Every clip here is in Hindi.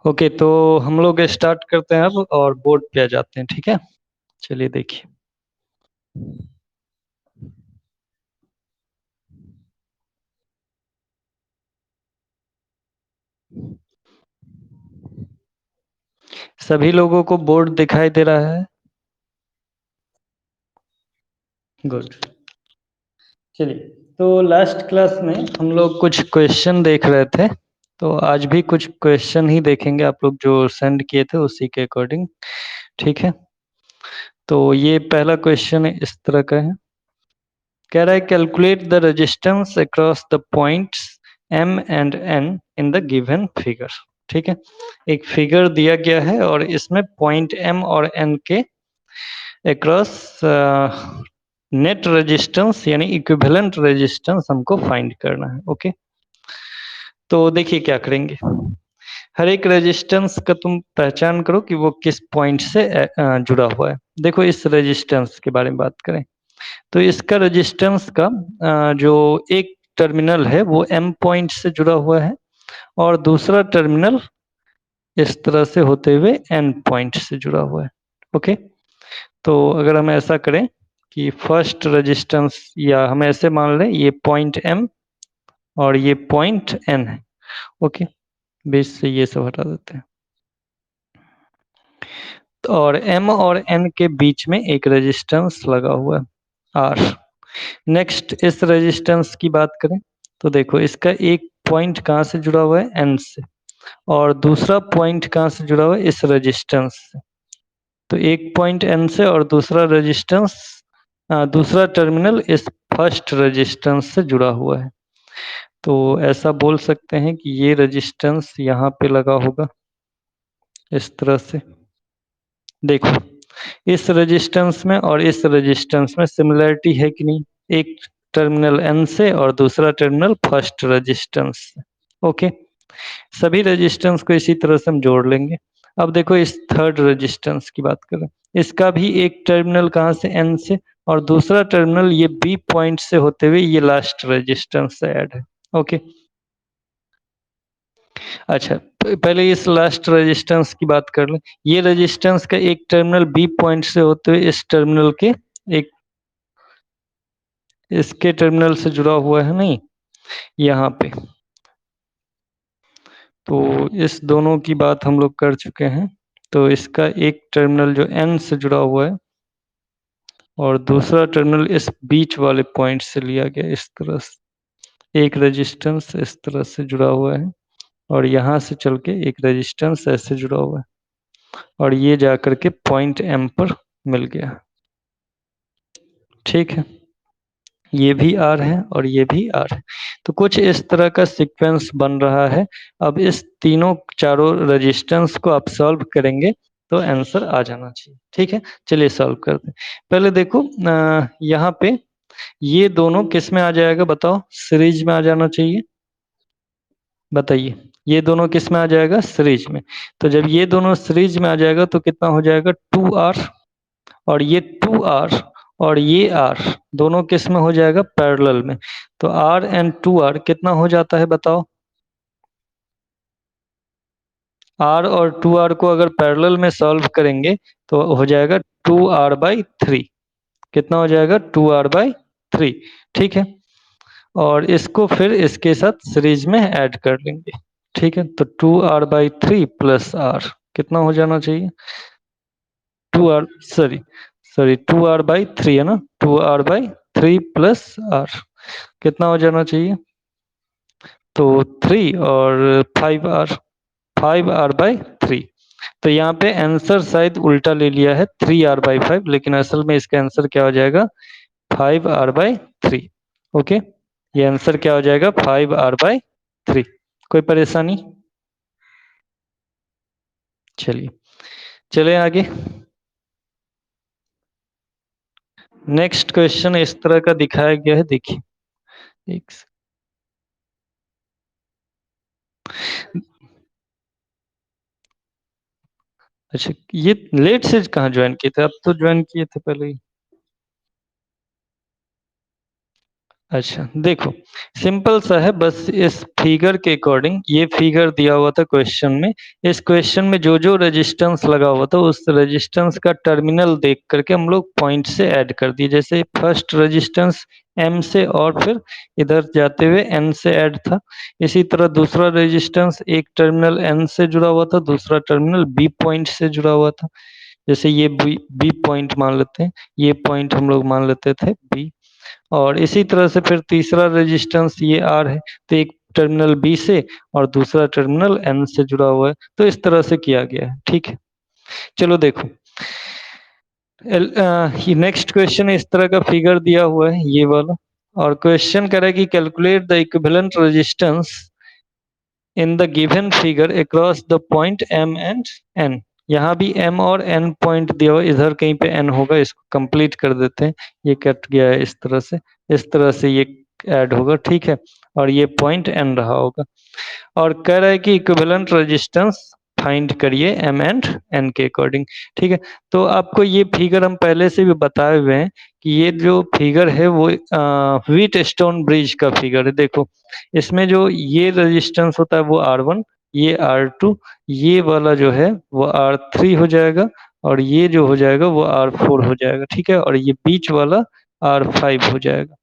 ओके, तो हम लोग स्टार्ट करते हैं अब और बोर्ड पे आ जाते हैं। ठीक है, चलिए देखिए। सभी लोगों को बोर्ड दिखाई दे रहा है? गुड। चलिए, तो लास्ट क्लास में हम लोग कुछ क्वेश्चन देख रहे थे, तो आज भी कुछ क्वेश्चन ही देखेंगे आप लोग जो सेंड किए थे उसी के अकॉर्डिंग। ठीक है, तो ये पहला क्वेश्चन इस तरह का है। कह रहा है calculate the resistance across the points M and N in the given figure. ठीक है, एक फिगर दिया गया है और इसमें पॉइंट एम और एन के अक्रॉस नेट रेजिस्टेंस यानी इक्विवेलेंट रेजिस्टेंस हमको फाइंड करना है। ओके, तो देखिए क्या करेंगे। हर एक रेजिस्टेंस का तुम पहचान करो कि वो किस पॉइंट से जुड़ा हुआ है। देखो, इस रेजिस्टेंस के बारे में बात करें तो इसका रेजिस्टेंस का जो एक टर्मिनल है वो एम पॉइंट से जुड़ा हुआ है और दूसरा टर्मिनल इस तरह से होते हुए एन पॉइंट से जुड़ा हुआ है। ओके, तो अगर हम ऐसा करें कि फर्स्ट रेजिस्टेंस, या हम ऐसे मान लें ये पॉइंट एम और ये पॉइंट एन है। ओके, बीच से ये सब हटा देते हैं। तो और एम और एन के बीच में एक रेजिस्टेंस लगा हुआ है आर। नेक्स्ट, इस रेजिस्टेंस की बात करें तो देखो इसका एक पॉइंट कहाँ से जुड़ा हुआ है, एन से, और दूसरा पॉइंट कहाँ से जुड़ा हुआ है, इस रेजिस्टेंस से। तो एक पॉइंट एन से और दूसरा रेजिस्टेंस, दूसरा टर्मिनल इस फर्स्ट रेजिस्टेंस से जुड़ा हुआ है। तो ऐसा बोल सकते हैं कि ये रेजिस्टेंस यहाँ पे लगा होगा इस तरह से। देखो, इस रेजिस्टेंस में और इस रेजिस्टेंस में सिमिलरिटी है कि नहीं, एक टर्मिनल एन से और दूसरा टर्मिनल फर्स्ट रेजिस्टेंस से। ओके, सभी रेजिस्टेंस को इसी तरह से हम जोड़ लेंगे। अब देखो, इस थर्ड रेजिस्टेंस की बात करें, इसका भी एक टर्मिनल कहाँ से, एन से, और दूसरा टर्मिनल ये बी पॉइंट से होते हुए ये लास्ट रेजिस्टेंस से ऐड है। ओके, अच्छा, पहले इस लास्ट रेजिस्टेंस की बात कर लें। ये रेजिस्टेंस का एक टर्मिनल बी पॉइंट से होते हुए इस टर्मिनल के एक, इसके टर्मिनल से जुड़ा हुआ है नहीं, यहाँ पे। तो इस दोनों की बात हम लोग कर चुके हैं। तो इसका एक टर्मिनल जो एन से जुड़ा हुआ है और दूसरा टर्मिनल इस बीच वाले पॉइंट से लिया गया इस तरह से। एक रेजिस्टेंस इस तरह से जुड़ा हुआ है और यहाँ से चल के एक रेजिस्टेंस ऐसे जुड़ा हुआ है और ये जाकर के पॉइंट एम पर मिल गया। ठीक है, ये भी आर है और ये भी आर है। तो कुछ इस तरह का सीक्वेंस बन रहा है। अब इस तीनों चारों रेजिस्टेंस को आप सॉल्व करेंगे तो आंसर आ जाना चाहिए। ठीक है, चलिए सॉल्व करते हैं। पहले देखो, यहाँ पे ये दोनों किस में आ जाएगा बताओ, सीरीज में आ जाना चाहिए। बताइए, ये दोनों किस में आ जाएगा, सीरीज में। तो जब ये दोनों सीरीज में आ जाएगा तो कितना हो जाएगा, 2R, और ये 2R और ये R दोनों किस में हो जाएगा, पैरेलल में। तो R एंड 2R कितना हो जाता है बताओ। R और 2R को अगर पैरेलल में सॉल्व करेंगे तो हो जाएगा 2R/3। कितना हो जाएगा, 2R/3। ठीक है, और इसको फिर इसके साथ सीरीज में ऐड कर लेंगे। ठीक है, तो 2R/3 प्लस R कितना हो जाना चाहिए, 2R, सॉरी सॉरी 2R/3 है ना, 2R/3 प्लस R कितना हो जाना चाहिए, तो 3 और 5R, 5R/3। तो यहाँ पे आंसर शायद उल्टा ले लिया है, 3R/5, लेकिन असल में इसका आंसर क्या हो जाएगा, 5R/3। ओके, ये आंसर क्या हो जाएगा, 5R/3। कोई परेशानी? चलिए, चले आगे। नेक्स्ट क्वेश्चन इस तरह का दिखाया गया है, देखिए। एक अच्छा, ये लेट से कहाँ ज्वाइन किए थे, अब तो ज्वाइन किए थे पहले ही। अच्छा देखो, सिंपल सा है, बस इस फिगर के अकॉर्डिंग ये फिगर दिया हुआ था क्वेश्चन में। इस क्वेश्चन में जो जो रेजिस्टेंस लगा हुआ था उस रेजिस्टेंस का टर्मिनल देख करके हम लोग पॉइंट से ऐड कर दिए। जैसे फर्स्ट रेजिस्टेंस एम से और फिर इधर जाते हुए एन से ऐड था। इसी तरह दूसरा रेजिस्टेंस एक टर्मिनल एन से जुड़ा हुआ था, दूसरा टर्मिनल बी पॉइंट से जुड़ा हुआ था। जैसे ये बी पॉइंट मान लेते हैं, ये पॉइंट हम लोग मान लेते थे बी। और इसी तरह से फिर तीसरा रेजिस्टेंस ये आर है, तो एक टर्मिनल बी से और दूसरा टर्मिनल एन से जुड़ा हुआ है। तो इस तरह से किया गया है, ठीक है। चलो देखो, ये नेक्स्ट क्वेश्चन इस तरह का फिगर दिया हुआ है ये वाला, और क्वेश्चन कह रहा है कि calculate the equivalent resistance in the given figure across the point M and N. यहाँ भी एम और एन पॉइंट दिया हुआ, इधर कहीं पे एन होगा, इसको कंप्लीट कर देते हैं। ये कट गया है इस तरह से, इस तरह से ये ऐड होगा, ठीक है। और ये पॉइंट एन रहा होगा, और कह रहा है कि इक्विवेलेंट रेजिस्टेंस फाइंड करिए एम एंड एन के अकॉर्डिंग, ठीक है। तो आपको ये फिगर हम पहले से भी बताए हुए हैं कि ये जो फिगर है वो व्हीट स्टोन ब्रिज का फिगर है। देखो, इसमें जो ये रेजिस्टेंस होता है वो R1, ये R2, ये वाला जो है वो R3 हो जाएगा, और ये जो हो जाएगा वो R4 हो जाएगा, ठीक है। और ये बीच वाला R5 हो जाएगा।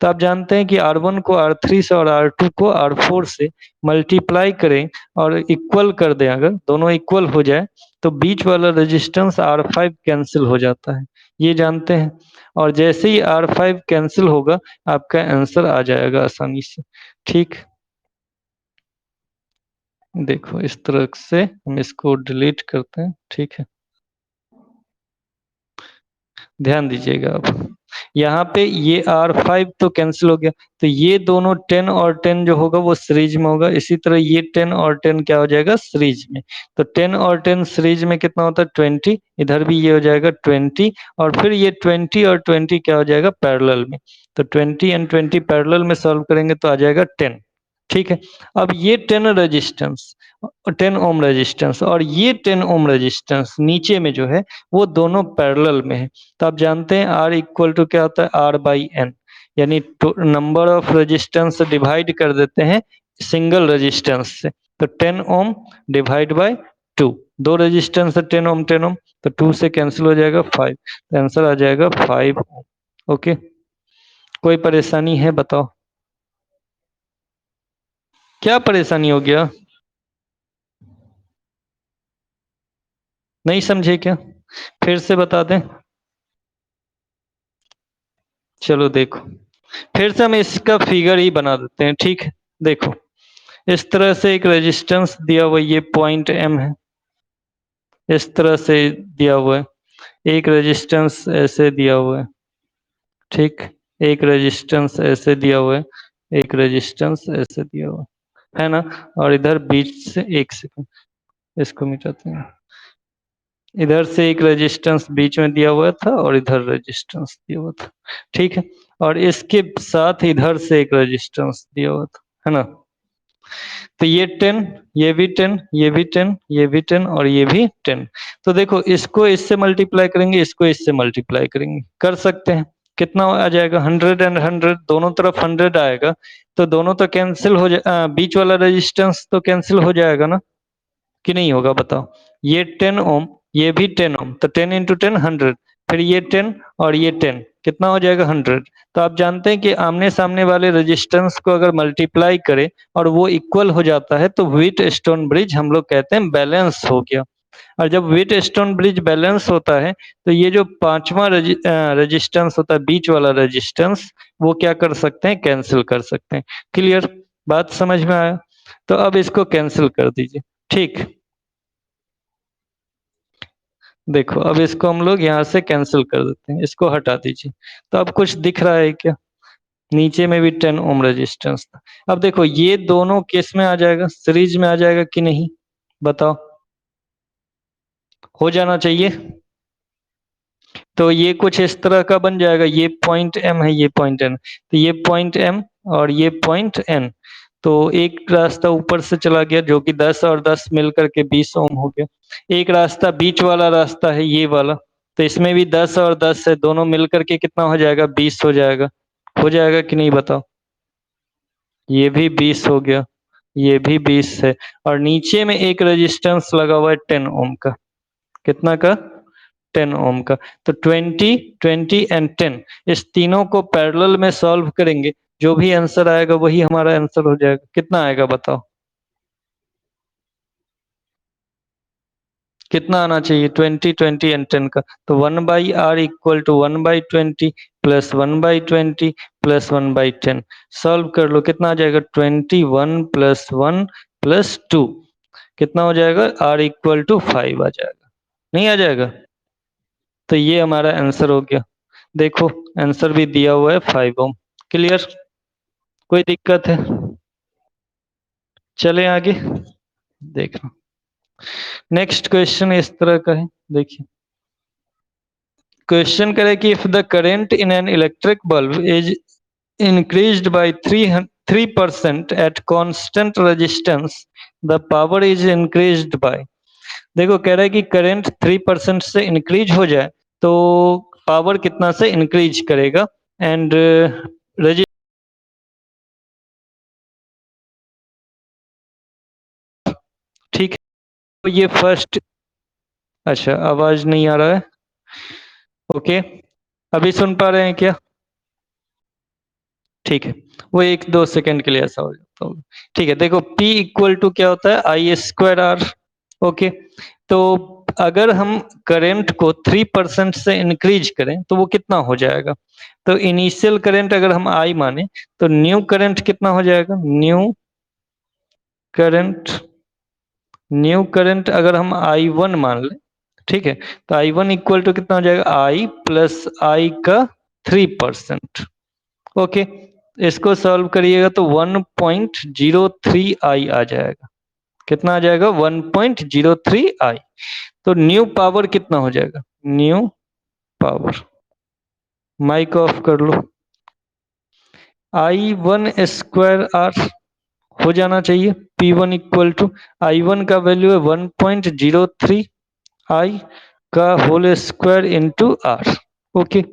तो आप जानते हैं कि R1 को R3 से और R2 को R4 से मल्टीप्लाई करें और इक्वल कर दें, अगर दोनों इक्वल हो जाए तो बीच वाला रेजिस्टेंस R5 कैंसिल हो जाता है, ये जानते हैं। और जैसे ही R5 कैंसिल होगा आपका आंसर आ जाएगा आसानी से, ठीक। देखो इस तरह से हम इसको डिलीट करते हैं, ठीक है। ध्यान दीजिएगा आप, यहाँ पे ये R5 तो कैंसिल हो गया, तो ये दोनों 10 और 10 जो होगा वो सीरीज में होगा। इसी तरह ये 10 और 10 क्या हो जाएगा, सीरीज में। तो 10 और 10 सीरीज में कितना होता है, 20। इधर भी ये हो जाएगा 20, और फिर ये 20 और 20 क्या हो जाएगा, पैरेलल में। तो 20 एंड 20 पैरेलल में सॉल्व करेंगे तो आ जाएगा 10, ठीक है। अब ये 10 ओम रेजिस्टेंस और ये 10 ओम रेजिस्टेंस नीचे में जो है वो दोनों पैरेलल में है। तो आप जानते हैं R इक्वल टू क्या होता है, R/N, यानी नंबर ऑफ रेजिस्टेंस डिवाइड कर देते हैं सिंगल रेजिस्टेंस से। तो 10 ओम डिवाइड बाय 2, दो रेजिस्टेंस है 10 ओम 10 ओम, तो 2 से कैंसिल हो जाएगा 5, तो आंसर आ जाएगा 5 ओम। ओके, कोई परेशानी है बताओ, क्या परेशानी हो गया, नहीं समझे क्या, फिर से बता दें। चलो देखो, फिर से हम इसका फिगर ही बना देते हैं, ठीक है। देखो, इस तरह से एक रेजिस्टेंस दिया हुआ, ये पॉइंट एम है, इस तरह से दिया हुआ है। एक रेजिस्टेंस ऐसे दिया हुआ है, ठीक। एक रेजिस्टेंस ऐसे दिया हुआ है, एक रेजिस्टेंस ऐसे दिया हुआ है ना। और इधर बीच से, एक सेकंड इसको मिटाते हैं, इधर से एक रेजिस्टेंस बीच में दिया हुआ था और इधर रेजिस्टेंस दिया हुआ था, ठीक है। और इसके साथ इधर से एक रेजिस्टेंस दिया हुआ था, है ना। तो ये 10, ये भी 10, ये भी 10, ये भी 10 और ये भी 10। तो देखो, इसको इससे मल्टीप्लाई करेंगे, इसको इससे मल्टीप्लाई करेंगे, कर सकते हैं। कितना आ जाएगा, 100 एंड 100, दोनों तरफ 100 आएगा, तो दोनों तो कैंसिल हो जाए, बीच वाला रेजिस्टेंस तो कैंसिल हो जाएगा ना, कि नहीं होगा बताओ। ये 10 ओम, ये भी 10 ओम, तो 10 इंटू 10 100, फिर ये 10 और ये 10 कितना हो जाएगा, 100। तो आप जानते हैं कि आमने सामने वाले रेजिस्टेंस को अगर मल्टीप्लाई करें और वो इक्वल हो जाता है तो व्हीट स्टोन ब्रिज हम लोग कहते हैं बैलेंस हो गया। और जब व्हीट स्टोन ब्रिज बैलेंस होता है तो ये जो पांचवा रेजिस्टेंस होता है, बीच वाला रेजिस्टेंस, वो क्या कर सकते हैं, कैंसिल कर सकते हैं। क्लियर, बात समझ में आया। तो अब इसको कैंसिल कर दीजिए, ठीक। देखो, अब इसको हम लोग यहाँ से कैंसिल कर देते हैं, इसको हटा दीजिए। तो अब कुछ दिख रहा है क्या, नीचे में भी 10 ओम रेजिस्टेंस था। अब देखो, ये दोनों किस में आ जाएगा, सीरीज में आ जाएगा कि नहीं, बताओ। हो जाना चाहिए। तो ये कुछ इस तरह का बन जाएगा, ये पॉइंट एम है, ये पॉइंट एन, तो ये पॉइंट एम और ये पॉइंट एन। तो एक रास्ता ऊपर से चला गया जो कि 10 और 10 मिलकर के 20 ओम हो गया। एक रास्ता बीच वाला रास्ता है ये वाला, तो इसमें भी 10 और 10 है, दोनों मिलकर के कितना हो जाएगा, 20 हो जाएगा। हो जाएगा कि नहीं बताओ। ये भी 20 हो गया, ये भी 20 है, और नीचे में एक रेजिस्टेंस लगा हुआ है 10 ओम का। कितना का? 10 ओम का। तो 20, 20 एंड 10, इस तीनों को पैरेलल में सॉल्व करेंगे, जो भी आंसर आएगा वही हमारा आंसर हो जाएगा। कितना आएगा बताओ? कितना आना चाहिए? 20, 20 एंड 10 का। तो 1/r equal to 1/20 plus 1/20 plus 1/10। Solve कर लो, कितना आ जाएगा? 21 प्लस 1 प्लस 2। कितना हो जाएगा? r इक्वल टू 5 आ जाएगा। नहीं आ जाएगा? तो ये हमारा आंसर हो गया। देखो आंसर भी दिया हुआ है 5 ओम। क्लियर? कोई दिक्कत है? चले आगे देखना। नेक्स्ट क्वेश्चन इस तरह का है, देखिए। क्वेश्चन करे कि if the current in an electric bulb is increased by 3% at constant resistance, the power is increased by। देखो कह रहा है कि करंट 3% से इंक्रीज हो जाए तो पावर कितना से इंक्रीज करेगा, एंड ठीक है। तो ये फर्स्ट, अच्छा आवाज नहीं आ रहा है, ओके। अभी सुन पा रहे हैं क्या? ठीक है, वो 1-2 सेकंड के लिए ऐसा हो जाता होगा। ठीक है, देखो P इक्वल टू क्या होता है? I²R। ओके, तो अगर हम करंट को 3% से इंक्रीज करें तो वो कितना हो जाएगा? तो इनिशियल करंट अगर हम I माने तो न्यू करंट कितना हो जाएगा? करंट न्यू करंट अगर हम I1 मान लें, ठीक है, तो I1 इक्वल टू कितना हो जाएगा? I प्लस I का 3%। ओके, इसको सॉल्व करिएगा तो 1.03 आई आ जाएगा। कितना आ जाएगा? 1.03 आई। तो न्यू पावर कितना हो जाएगा? न्यू पावर, माइक ऑफ कर लो। I1² R हो जाना चाहिए। P1 इक्वल टू I1 का वैल्यू है 1.03 आई का whole square into R. Okay,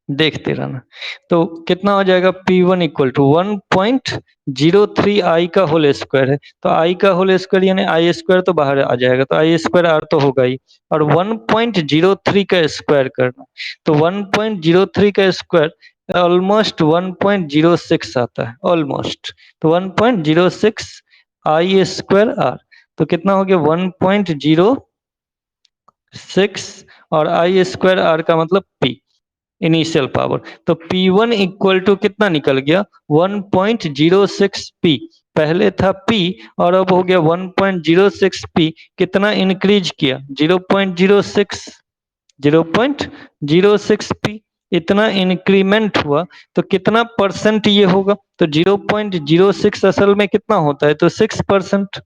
देखते रहना। तो कितना हो जाएगा? P1 इक्वल टू 1.03 आई का होल स्क्वायर है, तो आई का होल स्क्वायर यानी आई स्क्वायर तो बाहर आ जाएगा, तो I²R तो होगा ही, और 1.03 का स्क्वायर करना, तो 1.03 का स्क्वायर ऑलमोस्ट 1.06 आता है, ऑलमोस्ट। तो 1.06 I²R, तो कितना हो गया? 1.06, और I²R का मतलब P, इनिशियल पावर। तो P1 इक्वल टू कितना निकल गया? 1.06 P। पहले था P और अब हो गया 1.06 P। कितना इंक्रीज किया? 0.06, 0.06 P। इतना इंक्रीमेंट हुआ तो कितना परसेंट ये होगा? तो 0.06 असल में कितना होता है? तो 6%।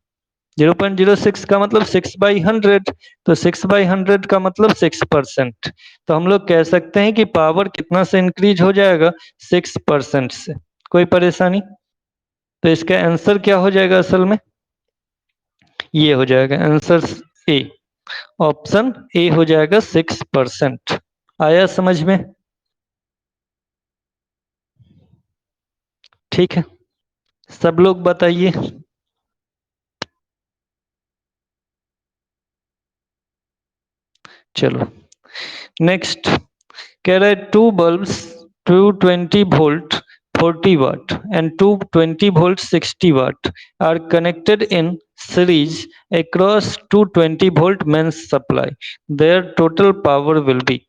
0.06 का मतलब 6/100, तो 6/100 का मतलब 6%। तो हम लोग कह सकते हैं कि पावर कितना से इंक्रीज हो जाएगा? 6% से। कोई परेशानी? तो इसका आंसर क्या हो जाएगा असल में? ये हो जाएगा आंसर ए, ऑप्शन ए हो जाएगा 6%। आया समझ में? ठीक है, सब लोग बताइए। चलो नेक्स्ट, कह रहा है two bulbs 220 volt 40 watt and 220 volt 60 watt are connected in series across 220 volt mains supply. Their total power will be।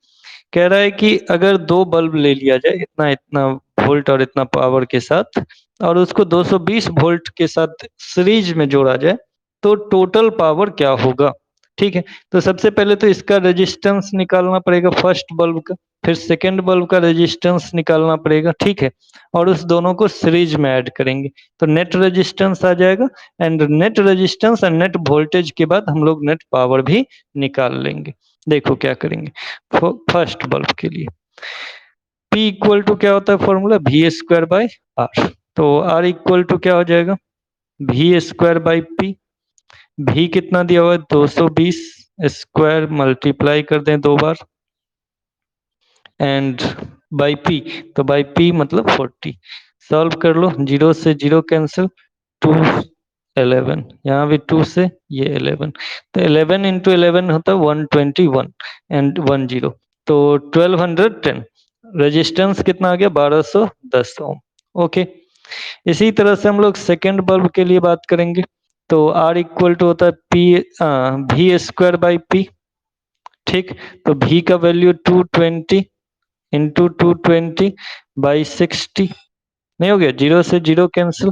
कह रहा है कि अगर दो बल्ब ले लिया जाए इतना इतना वोल्ट और इतना पावर के साथ, और उसको 220 वोल्ट के साथ सीरीज में जोड़ा जाए तो टोटल पावर क्या होगा? ठीक है, तो सबसे पहले तो इसका रेजिस्टेंस निकालना पड़ेगा फर्स्ट बल्ब का, फिर सेकेंड बल्ब का रेजिस्टेंस निकालना पड़ेगा, ठीक है, और उस दोनों को सीरीज में ऐड करेंगे तो नेट रेजिस्टेंस आ जाएगा, and net resistance and net voltage के बाद हम लोग नेट पावर भी निकाल लेंगे। देखो क्या करेंगे। फर्स्ट बल्ब के लिए P इक्वल टू क्या होता है फॉर्मूला? V²/R। तो R इक्वल टू क्या हो जाएगा? V²/P। भी कितना दिया हुआ है? 220 स्क्वायर, मल्टीप्लाई कर दें 2 बार, एंड बाई पी, तो बाई पी मतलब 40। सॉल्व कर लो, 0 से 0 कैंसिल, 2 11, यहाँ भी 2 से ये 11, तो 11 इंटू 11 होता है 121 एंड 10, तो 1210। रेजिस्टेंस कितना आ गया, 1210 ओम। ओके, इसी तरह से हम लोग सेकेंड बल्ब के लिए बात करेंगे। तो आर इक्वल टू होता है पी भी स्क्वायर बाई पी। ठीक, तो भी का वैल्यू 220 इंटू 220 बाई 60, नहीं हो गया, 0 से 0 कैंसिल,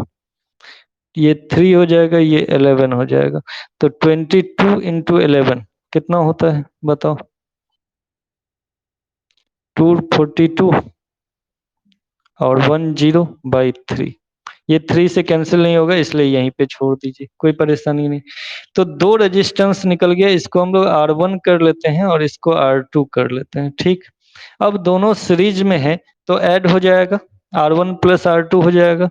ये 3 हो जाएगा, ये 11 हो जाएगा, तो 22 इंटू 11 कितना होता है बताओ, 242 और 10/3। ये 3 से कैंसिल नहीं होगा, इसलिए यहीं पे छोड़ दीजिए, कोई परेशानी नहीं। तो दो रेजिस्टेंस निकल गया, इसको हम लोग R1 कर लेते हैं और इसको R2 कर लेते हैं। ठीक, अब दोनों सीरीज में है तो ऐड हो जाएगा, R1 प्लस R2 हो जाएगा।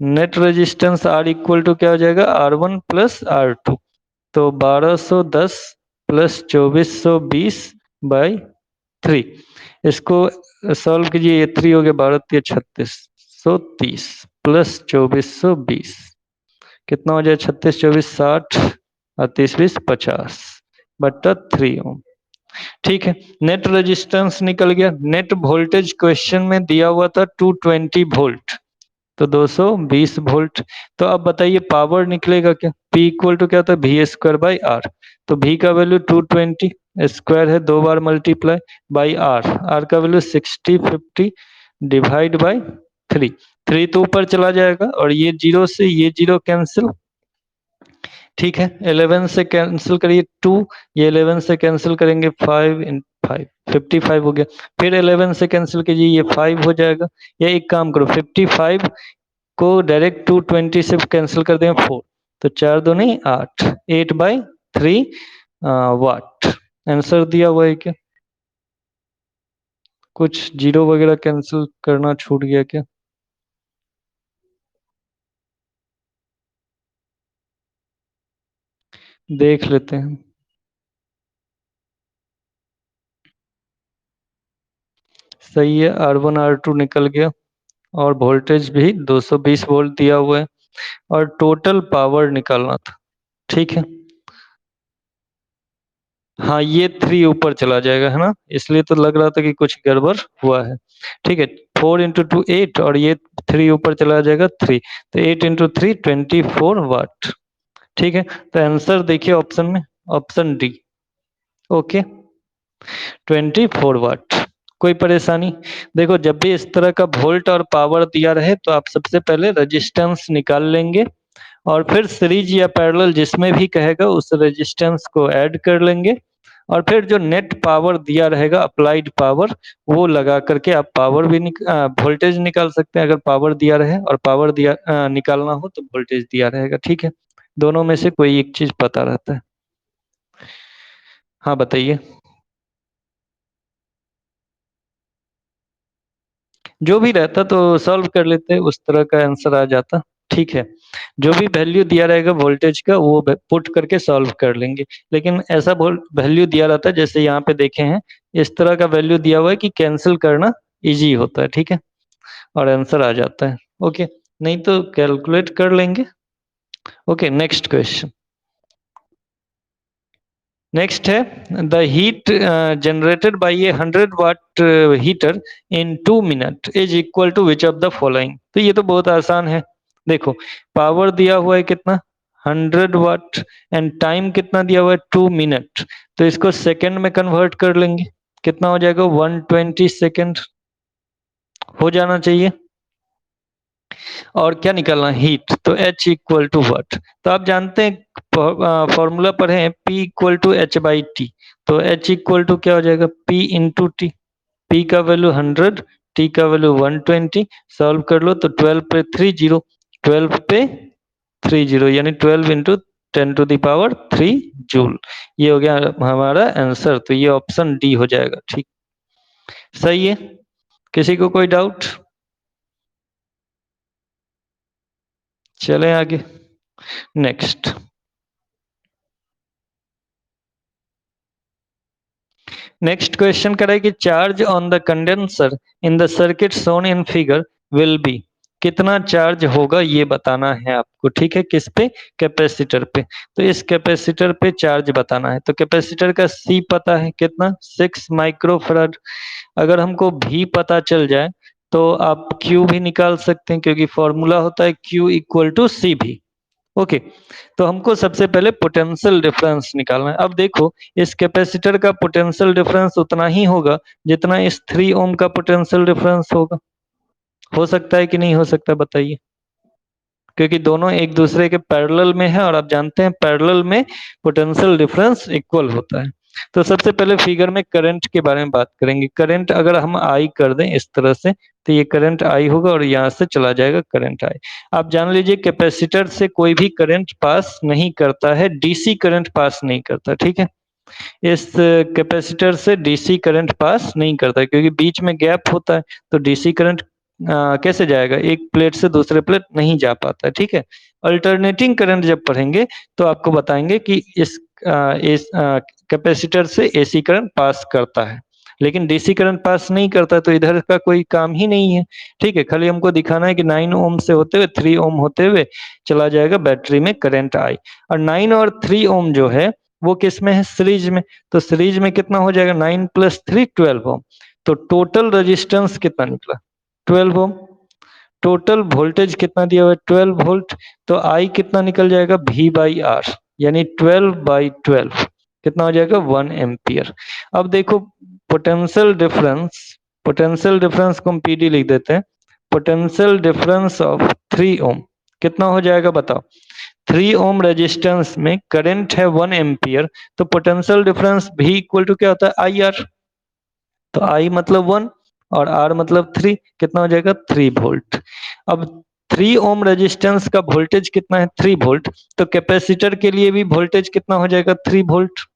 Net resistance R equal to क्या हो जाएगा, R1 प्लस R2, तो 1210 प्लस 2420/3। इसको सॉल्व कीजिए, ये 3 हो गया, 12×3 = 3630 प्लस 2420, कितना हो जाए, 36 24 60 और 30 20 50 बट्टा 3 ओम। ठीक है, नेट रेजिस्टेंस निकल गया। नेट वोल्टेज क्वेश्चन में दिया हुआ था 220 वोल्ट, तो 220 वोल्ट। तो अब बताइए पावर निकलेगा क्या, P इक्वल टू क्या था, V² बाई R। तो V का वैल्यू 220, स्क्वायर है, 2 बार मल्टीप्लाई, बाई R, R का वैल्यू 60 50 डिवाइड बाई 3। 3 तो ऊपर चला जाएगा और ये 0 से ये 0 कैंसिल। ठीक है, 11 से कैंसिल करिए 2, ये 11 से कैंसिल करेंगे 5 इन 5, 55 हो गया। फिर 11 से कैंसिल कीजिए, ये 5 हो जाएगा। या एक काम करो, 55 को डायरेक्ट 220 से कैंसिल कर दें 4, तो 4 दूनी 8, 8/3 वाट। आंसर दिया हुआ है क्या, कुछ जीरो वगैरह कैंसिल करना छूट गया क्या? देख लेते हैं। सही है, R1 R2 निकल गया और वोल्टेज भी 220 वोल्ट दिया हुआ है और टोटल पावर निकालना था। ठीक है, हाँ ये 3 ऊपर चला जाएगा है ना, इसलिए तो लग रहा था कि कुछ गड़बड़ हुआ है। ठीक है, 4 × 2 8 और ये 3 ऊपर चला जाएगा 3, तो 8 × 3 24 वाट। ठीक है, तो आंसर देखिए ऑप्शन में, ऑप्शन डी। ओके, 24 वाट। कोई परेशानी? देखो जब भी इस तरह का वोल्ट और पावर दिया रहे तो आप सबसे पहले रेजिस्टेंस निकाल लेंगे और फिर सीरीज या पैरेलल जिसमें भी कहेगा उस रेजिस्टेंस को ऐड कर लेंगे और फिर जो नेट पावर दिया रहेगा अप्लाइड पावर, वो लगा करके आप पावर भी वोल्टेज निकाल सकते हैं अगर पावर दिया रहे, और पावर दिया निकालना हो तो वोल्टेज दिया रहेगा। ठीक है, दोनों में से कोई एक चीज पता रहता है। हाँ बताइए। जो भी रहता तो सॉल्व कर लेते, उस तरह का आंसर आ जाता। ठीक है, जो भी वैल्यू दिया रहेगा वोल्टेज का वो पुट करके सॉल्व कर लेंगे। लेकिन ऐसा वैल्यू दिया रहता है जैसे यहाँ पे देखे हैं, इस तरह का वैल्यू दिया हुआ है कि कैंसिल करना इजी होता है। ठीक है, और आंसर आ जाता है। ओके, नहीं तो कैलकुलेट कर लेंगे। Okay, next question. नेक्स्ट है the heat generated by a 100 watt heater in 2 minute is equal to which of the following. तो ये तो बहुत आसान है। देखो पावर दिया हुआ है कितना, 100 वाट, एंड टाइम कितना दिया हुआ है 2 मिनट, तो इसको सेकंड में कन्वर्ट कर लेंगे, कितना हो जाएगा 120 सेकेंड हो जाना चाहिए। और क्या निकालना, हीट, तो H इक्वल टू वट। तो आप जानते हैं फॉर्मूला पढ़े हैं P इक्वल टू H/T, तो H इक्वल टू क्या हो जाएगा P इंटू टी। P का वैल्यू 100, T का वैल्यू 120, सॉल्व कर लो तो 12 पे 3 जीरो, 12 पे 3 जीरो यानी 12 इंटू 10⁻³ जूल। ये हो गया हमारा आंसर, तो ये ऑप्शन डी हो जाएगा। ठीक, सही है। किसी को कोई डाउट? चलें आगे, नेक्स्ट। नेक्स्ट क्वेश्चन कह रहा है कि charge on the condenser in the circuit shown in figure will be, कितना चार्ज होगा ये बताना है आपको। ठीक है, किस पे? कैपेसिटर पे। तो इस कैपेसिटर पे चार्ज बताना है। तो कैपेसिटर का सी पता है कितना, 6 माइक्रोफराड। अगर हमको भी पता चल जाए तो आप क्यू भी निकाल सकते हैं, क्योंकि फॉर्मूला होता है क्यू इक्वल टू सी भी। ओके, तो हमको सबसे पहले पोटेंशियल डिफरेंस निकालना है। अब देखो, इस कैपेसिटर का पोटेंशियल डिफरेंस उतना ही होगा जितना इस 3 ओम का पोटेंशियल डिफरेंस होगा। हो सकता है कि नहीं हो सकता, बताइए? क्योंकि दोनों एक दूसरे के पैरेलल में है, और आप जानते हैं पैरेलल में पोटेंशियल डिफरेंस इक्वल होता है। तो सबसे पहले फिगर में करंट के बारे में बात करेंगे। करंट अगर हम आई कर दें इस तरह से, तो ये करंट आई होगा और यहाँ से चला जाएगा करंट आई। आप जान लीजिए कैपेसिटर से कोई भी करंट पास नहीं करता है, डीसी करंट पास नहीं करता। ठीक है, इस कैपेसिटर से डीसी करंट पास नहीं करता, क्योंकि बीच में गैप होता है। तो डीसी करंट कैसे जाएगा? एक प्लेट से दूसरे प्लेट नहीं जा पाता। ठीक है, अल्टरनेटिंग करंट जब पढ़ेंगे तो आपको बताएंगे कि इस कैपेसिटर से एसी करंट पास करता है, लेकिन डीसी करंट पास नहीं करता, तो इधर का कोई काम ही नहीं है। ठीक है, खाली हमको दिखाना है कि 9 ओम से होते हुए 3 ओम होते हुए चला जाएगा बैटरी में करंट आई। और 9 और 3 ओम जो है वो किस में है? सीरीज में। तो सीरीज में कितना हो जाएगा? 9 + 3 12 ओम। तो टोटल रेजिस्टेंस कितना निकला? 12 ओम। टोटल वोल्टेज कितना दिया हुआ है? 12 वोल्ट। तो आई कितना निकल जाएगा? V/R, यानी 12/12 कितना हो जाएगा? 1 एम्पियर। अब देखो, पोटेंशियल डिफरेंस, पोटेंशियल डिफरेंस को हम PD लिख देते हैं। पोटेंशियल डिफरेंस ऑफ 3 ओम कितना हो जाएगा बताओ? 3 ओम रेजिस्टेंस में करंट है 1 एम्पियर, तो पोटेंशियल डिफरेंस भी इक्वल टू क्या होता है? IR। तो I मतलब 1 और R मतलब 3, कितना हो जाएगा? 3 वोल्ट। अब 3 ओम रेजिस्टेंस का वोल्टेज कितना है? 3 वोल्ट। तो कैपेसिटर के लिए भी वोल्टेज कितना हो जाएगा? 3 वोल्ट।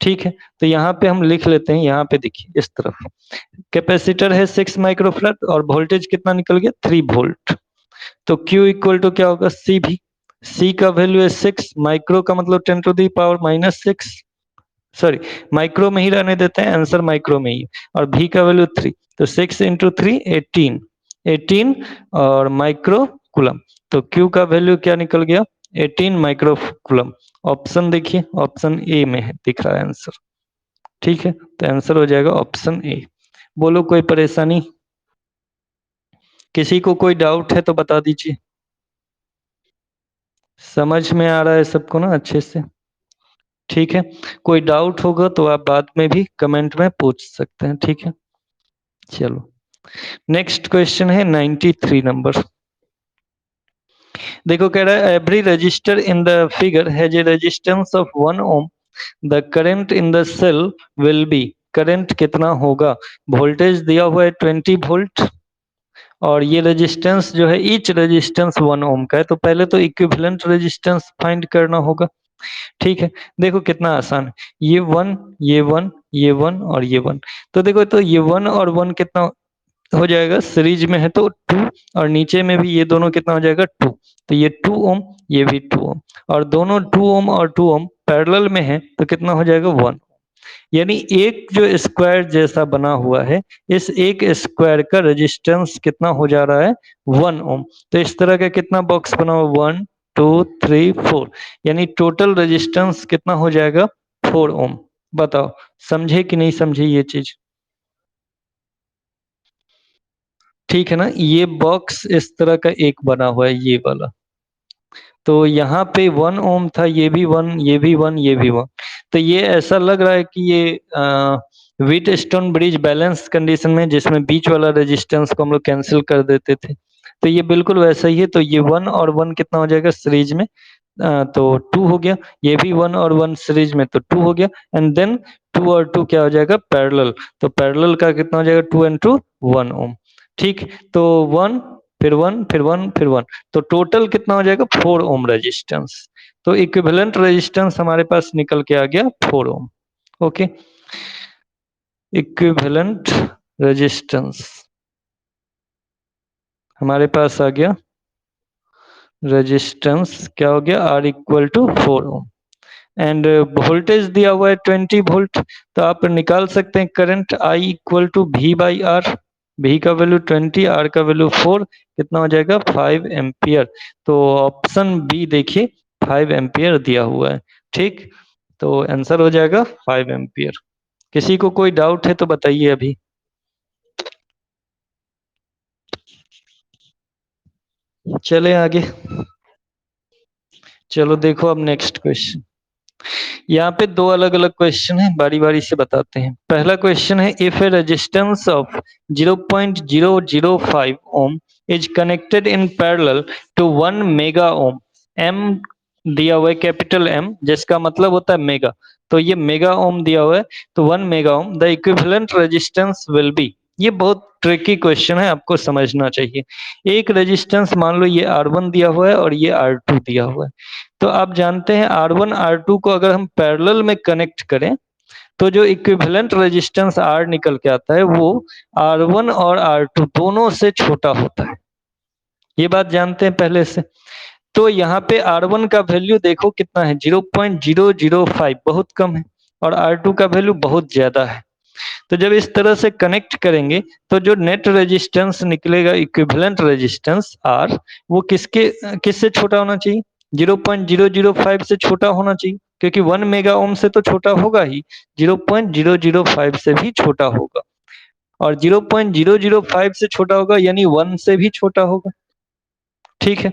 ठीक है, तो यहाँ पे हम लिख लेते हैं, यहाँ पे देखिए इस तरफ कैपेसिटर है 6 माइक्रोफराड और वोल्टेज कितना निकल गया? 3 वोल्ट। तो Q इक्वल टू क्या होगा? C भी। C का वैल्यू है 6, माइक्रो का मतलब 10⁻⁻⁻6, सॉरी माइक्रो में ही रहने देते हैं, आंसर माइक्रो में ही। और V का वैल्यू 3, तो 6 × 3 18, 18 और माइक्रो कुलम। तो Q का वैल्यू क्या निकल गया? 18 माइक्रो कुलम। ऑप्शन देखिए, ऑप्शन ए में है, दिख रहा है आंसर। ठीक है, तो आंसर हो जाएगा ऑप्शन ए। बोलो, कोई परेशानी? किसी को कोई डाउट है तो बता दीजिए। समझ में आ रहा है सबको ना अच्छे से? ठीक है, कोई डाउट होगा तो आप बाद में भी कमेंट में पूछ सकते हैं। ठीक है, चलो नेक्स्ट क्वेश्चन है 93 नंबर। देखो, कह रहा है every register in the figure has a resistance of 1 ohm, the current in the cell will be, current कितना होगा? वोल्टेज दिया हुआ है 20 वोल्ट, और ये रेजिस्टेंस जो है ईच रेजिस्टेंस 1 ओम का है। तो पहले तो इक्विवेलेंट रेजिस्टेंस फाइंड करना होगा। ठीक है, देखो कितना आसान है, ये 1, ये 1, ये 1 और ये 1। तो देखो, तो ये 1 और 1 कितना हो जाएगा? सीरीज में है तो 2, और नीचे में भी ये दोनों कितना हो जाएगा? 2। तो ये 2 ओम, ये भी 2 ओम, और दोनों 2 ओम और 2 ओम पैरेलल में है, तो कितना हो जाएगा? 1। यानी एक जो स्क्वायर जैसा बना हुआ है, इस एक स्क्वायर का रेजिस्टेंस कितना हो जा रहा है? 1 ओम। तो इस तरह का कितना बॉक्स बना हुआ? 1 2 3 4, यानी टोटल रेजिस्टेंस कितना हो जाएगा? 4 ओम। बताओ, समझे कि नहीं समझे ये चीज? ठीक है ना, ये बॉक्स इस तरह का एक बना हुआ है, ये वाला। तो यहाँ पे 1 ओम था, ये भी 1, ये भी 1, ये भी 1। तो ये ऐसा लग रहा है कि ये wheat stone bridge balance condition में, जिसमें बीच वाला रेजिस्टेंस को हम लोग कैंसिल कर देते थे, तो ये बिल्कुल वैसा ही है। तो ये 1 और 1 कितना हो जाएगा सीरीज में? तो 2 हो गया। ये भी 1 और 1 सीरीज में, तो 2 हो गया। एंड देन 2 और 2 क्या हो जाएगा? पैरेलल। तो पैरेलल का कितना हो जाएगा? 2 × 2 1 ओम। ठीक, तो 1 फिर 1 फिर 1 फिर 1, तो टोटल कितना हो जाएगा? 4 ओम रेजिस्टेंस। तो इक्विवेलेंट रेजिस्टेंस हमारे पास निकल के आ गया 4 ओम। ओके, इक्विवेलेंट रेजिस्टेंस हमारे पास आ गया, रेजिस्टेंस क्या हो गया? R = 4 ओम। एंड वोल्टेज दिया हुआ है 20 वोल्ट। तो आप निकाल सकते हैं current I equal to V/R। V का वैल्यू 20, R का वैल्यू 4, कितना हो जाएगा 5 एम्पियर। तो ऑप्शन बी देखिए 5 एम्पियर दिया हुआ है। ठीक, तो आंसर हो जाएगा 5 एम्पियर। किसी को कोई डाउट है तो बताइए अभी। चले आगे। चलो देखो अब नेक्स्ट क्वेश्चन। यहाँ पे दो अलग अलग क्वेश्चन है, बारी बारी से बताते हैं। पहला क्वेश्चन है if a resistance of 0.005 ohm is connected in parallel to 1 mega ohm. M दिया हुआ है कैपिटल एम, जिसका मतलब होता है मेगा। तो ये मेगा ओम दिया हुआ है, तो 1 mega Om the equivalent resistance will be. ये बहुत ट्रिकी क्वेश्चन है, आपको समझना चाहिए। एक रेजिस्टेंस मान लो ये R1 दिया हुआ है और ये R2 दिया हुआ है। तो आप जानते हैं R1 R2 को अगर हम पैरेलल में कनेक्ट करें तो जो इक्विवेलेंट रेजिस्टेंस R निकल के आता है वो R1 और R2 दोनों से छोटा होता है। ये बात जानते हैं पहले से। तो यहाँ पे R1 का वैल्यू देखो कितना है 0.005, बहुत कम है, और R2 का वैल्यू बहुत ज्यादा है। तो जब इस तरह से कनेक्ट करेंगे तो जो नेट रेजिस्टेंस निकलेगा इक्विवेलेंट रेजिस्टेंस R, वो किससे छोटा होना चाहिए 0.005 से छोटा होना चाहिए, क्योंकि 1 मेगा ओम से तो छोटा होगा ही, 0.005 से भी छोटा होगा, और 0.005 से छोटा होगा यानी 1 से भी छोटा होगा। ठीक है,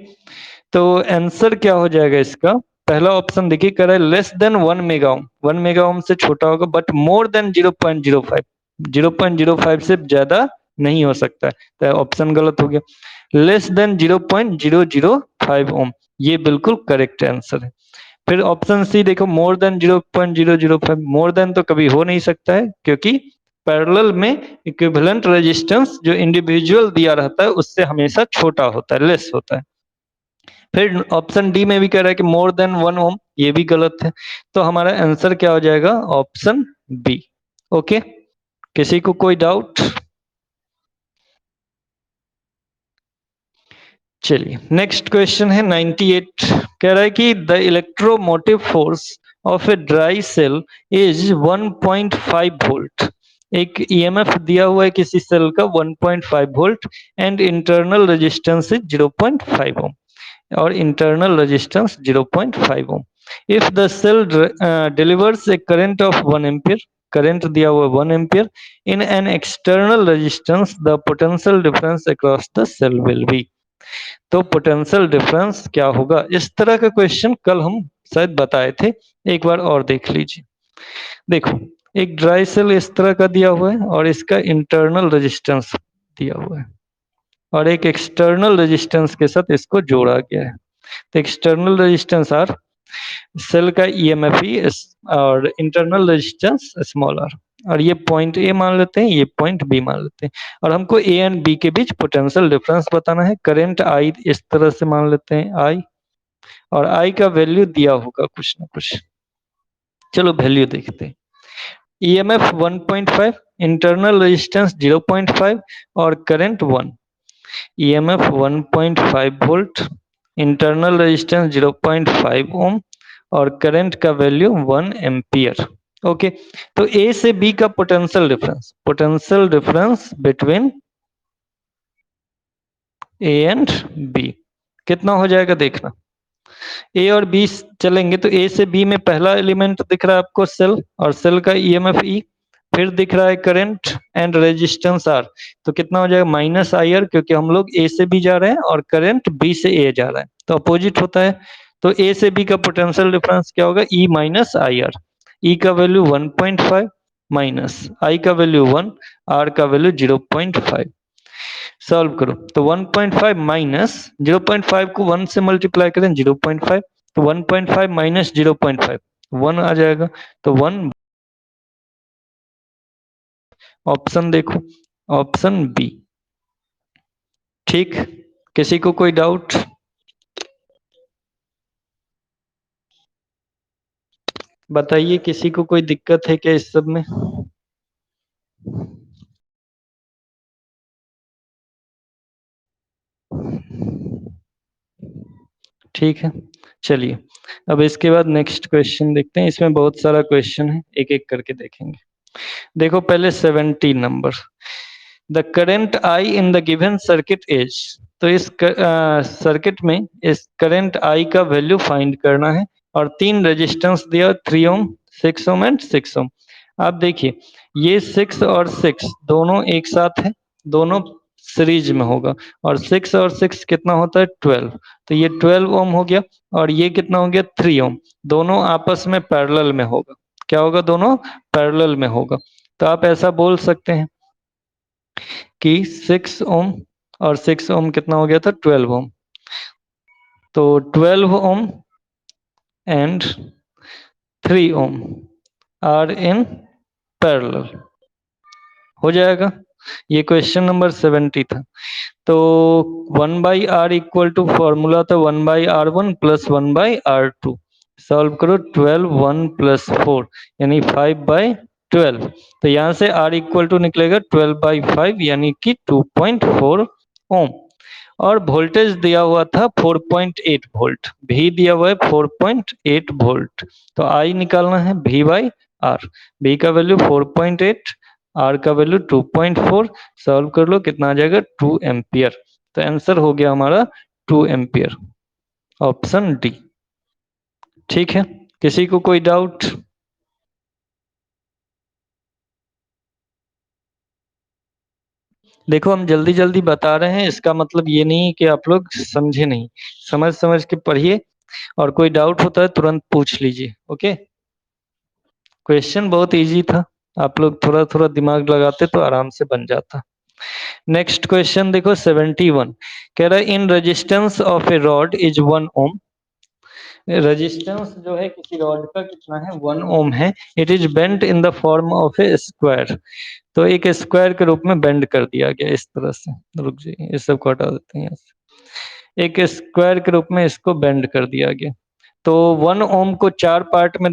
तो आंसर क्या हो जाएगा इसका। पहला ऑप्शन देखिए कह रहा है लेस देन 1 मेगा ओम, 1 मेगा ओम से छोटा होगा, बट मोर देन 0.05, 0.05 से ज्यादा नहीं हो सकता है, तो ऑप्शन गलत हो गया। लेस देन 0.005 ओम, ये बिल्कुल करेक्ट आंसर है। फिर ऑप्शन सी देखो मोर देन 0.005, मोर देन तो कभी हो नहीं सकता है, क्योंकि पैरेलल में इक्विवेलेंट रेजिस्टेंस जो इंडिविजुअल दिया रहता है उससे हमेशा छोटा होता है, लेस होता है। फिर ऑप्शन डी में भी कह रहा है कि मोर देन 1 ओम, ये भी गलत है। तो हमारा आंसर क्या हो जाएगा ऑप्शन बी। ओके, किसी को कोई डाउट। चलिए नेक्स्ट क्वेश्चन है 98। कह रहा है कि the electromotive force of a dry cell is 1.5 volt. एक ईएमएफ दिया हुआ है किसी सेल का 1.5 volt, and internal resistance is 0.5 ohm, और internal resistance 0.5 ohm. If the cell delivers a current of 1 ampere, current दिया हुआ 1 ampere in an external resistance, the potential difference across the cell will be. तो पोटेंशियल डिफरेंस क्या होगा, इस तरह का क्वेश्चन कल हम शायद बताए थे, एक बार और देख लीजिए। देखो एक ड्राई सेल इस तरह का दिया हुआ है और इसका इंटरनल रेजिस्टेंस दिया हुआ है, और एक एक्सटर्नल रेजिस्टेंस के साथ इसको जोड़ा गया है। तो एक्सटर्नल रेजिस्टेंस आर, सेल का ईएमएफ ई, और इंटरनल रेजिस्टेंस स्मॉल आर, और ये पॉइंट ए मान लेते हैं, ये पॉइंट बी मान लेते हैं, और हमको ए एंड बी के बीच पोटेंशियल डिफरेंस बताना है। करंट आई इस तरह से मान लेते हैं आई, और आई का वैल्यू दिया होगा कुछ ना कुछ। चलो वैल्यू देखते हैं। ईएमएफ 1.5, इंटरनल रेजिस्टेंस 0.5, और current 1। EMF 1.5 volt, internal resistance 0.5 ohm, और करंट का वैल्यू 1 एम्पियर। ओके, तो ए से बी का potential difference, potential difference between A and B कितना हो जाएगा देखना। ए और बी चलेंगे तो ए से बी में पहला एलिमेंट दिख रहा है आपको सेल, और सेल का ईएमएफ ई, फिर दिख रहा है करंट एंड रेजिस्टेंस आर। तो कितना हो जाएगा माइनस आई आर, क्योंकि हम लोग ए से बी जा रहे हैं और करंट बी से ए जा रहा है, तो अपोजिट होता है। तो ए से बी का पोटेंशियल डिफरेंस क्या होगा ई माइनस आई आर। ई का वैल्यू 1.5 माइनस आई का वैल्यू 1, आर का वैल्यू 0.5। सॉल्व करो तो 1.5 माइनस 0.5 को 1 से मल्टीप्लाई करें 0.5, तो 1.5 माइनस 0.5 1 आ जाएगा, तो 1। ऑप्शन देखो, ऑप्शन बी। ठीक, किसी को कोई डाउट। बताइए किसी को कोई दिक्कत है क्या इस सब में। ठीक है, चलिए, अब इसके बाद नेक्स्ट क्वेश्चन देखते हैं। इसमें बहुत सारा क्वेश्चन है, एक एक करके देखेंगे। देखो पहले 70 number, the current I in the given circuit is. तो इस सर्किट में इस करंट आई का वैल्यू फाइंड करना है और तीन रेजिस्टेंस दिया, 3 ओम, 6 ओम एंड 6 ओम। आप देखिए ये 6 और 6 दोनों एक साथ है, दोनों सीरीज में होगा, और 6 और 6 कितना होता है 12, तो ये 12 ओम हो गया। और ये कितना हो गया 3 ओम, दोनों आपस में पैरेलल में होगा। क्या होगा, दोनों पैरेलल में होगा। तो आप ऐसा बोल सकते हैं कि 6 ओम और 6 ओम कितना हो गया था 12 ओम। तो 12 ohm and 3 ohm are in parallel, हो जाएगा। ये क्वेश्चन नंबर 70 था। तो 1/r इक्वल टू फॉर्मूला था 1/r1 प्लस 1/r2। सॉल्व करो, 12 1 प्लस 4 यानी 5/12। तो यहाँ से r इक्वल टू निकलेगा 12/5 यानी कि 2.4 ओम। और वोल्टेज दिया हुआ था 4.8 वोल्ट, भी दिया हुआ है 4.8 वोल्ट। तो आई निकालना है v बाई आर। v का वैल्यू 4.8, आर का वैल्यू 2.4। सॉल्व कर लो, कितना आ जाएगा 2 एम्पियर। तो आंसर हो गया हमारा 2 एम्पियर, ऑप्शन डी। ठीक है, किसी को कोई डाउट? देखो हम जल्दी जल्दी बता रहे हैं, इसका मतलब ये नहीं कि आप लोग समझे नहीं, समझ समझ के पढ़िए, और कोई डाउट होता है तुरंत पूछ लीजिए। ओके, क्वेश्चन बहुत इजी था, आप लोग थोड़ा थोड़ा दिमाग लगाते तो आराम से बन जाता। नेक्स्ट क्वेश्चन देखो 71, कह रहा है in resistance of a rod is 1 ohm. Resistance जो है किसी रॉड का कितना है 1 ओम है। It is bent in the form of A square. तो एक स्क्वायर के रूप में बेंड कर दिया गया इस तरह से। रुक जाइए, इस सब को हटा देते हैं यहाँ से। एक स्क्वायर के रूप में इसको बेंड कर दिया गया। तो 1 ओम को 4 पार्ट में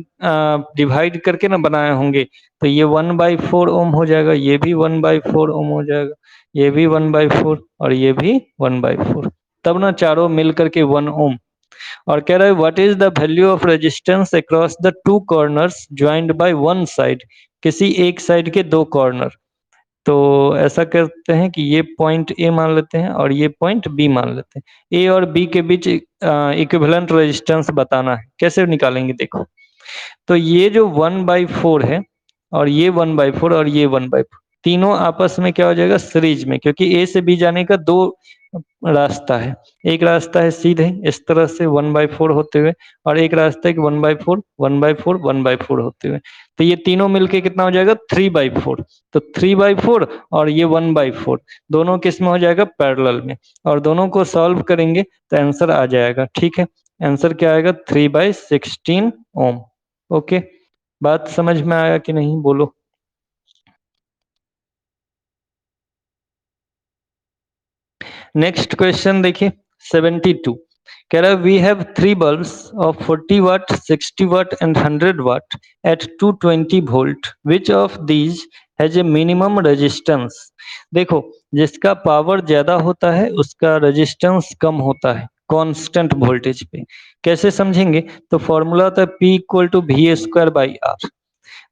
डिवाइड करके ना बनाए होंगे, तो ये 1/4 ओम हो जाएगा, ये भी 1/4 ओम हो जाएगा, ये भी 1/4 और ये भी 1/4, तब ना चारों मिल करके 1 ओम। और कह रहा है what is the value of resistance across the two corners joined by one side. किसी एक साइड के दो कॉर्नर। तो ऐसा करते हैं कि ये पॉइंट ए मान लेते हैं और ये पॉइंट बी मान लेते हैं। ए और बी के बीच इक्विवेलेंट रेजिस्टेंस बताना है। कैसे निकालेंगे देखो, तो ये जो 1/4 है और ये 1/4 और ये 1/4, तीनों आपस में क्या हो जाएगा सीरीज में, क्योंकि ए से बी जाने का दो रास्ता है। एक रास्ता है सीधे इस तरह से 1/4 होते हुए, और एक रास्ता है कि 1/4 1/4 1/4 होते हुए। तो ये तीनों मिलके कितना हो जाएगा 3/4। तो 3/4 और ये 1/4 दोनों किस में हो जाएगा पैरेलल में, और दोनों को सॉल्व करेंगे तो आंसर आ जाएगा। ठीक है, आंसर क्या आएगा 3/16 ओम। ओके, बात समझ में आया कि नहीं बोलो। नेक्स्ट क्वेश्चन देखिए 72, कह रहा है we have 3 bulbs of 40 watt 60 watt and 100 watt at 220 volt, which of these has a minimum resistance. देखो जिसका पावर ज्यादा होता है उसका रेजिस्टेंस कम होता है कांस्टेंट वोल्टेज पे। कैसे समझेंगे, तो फॉर्मूला होता है P इक्वल टू V²/R।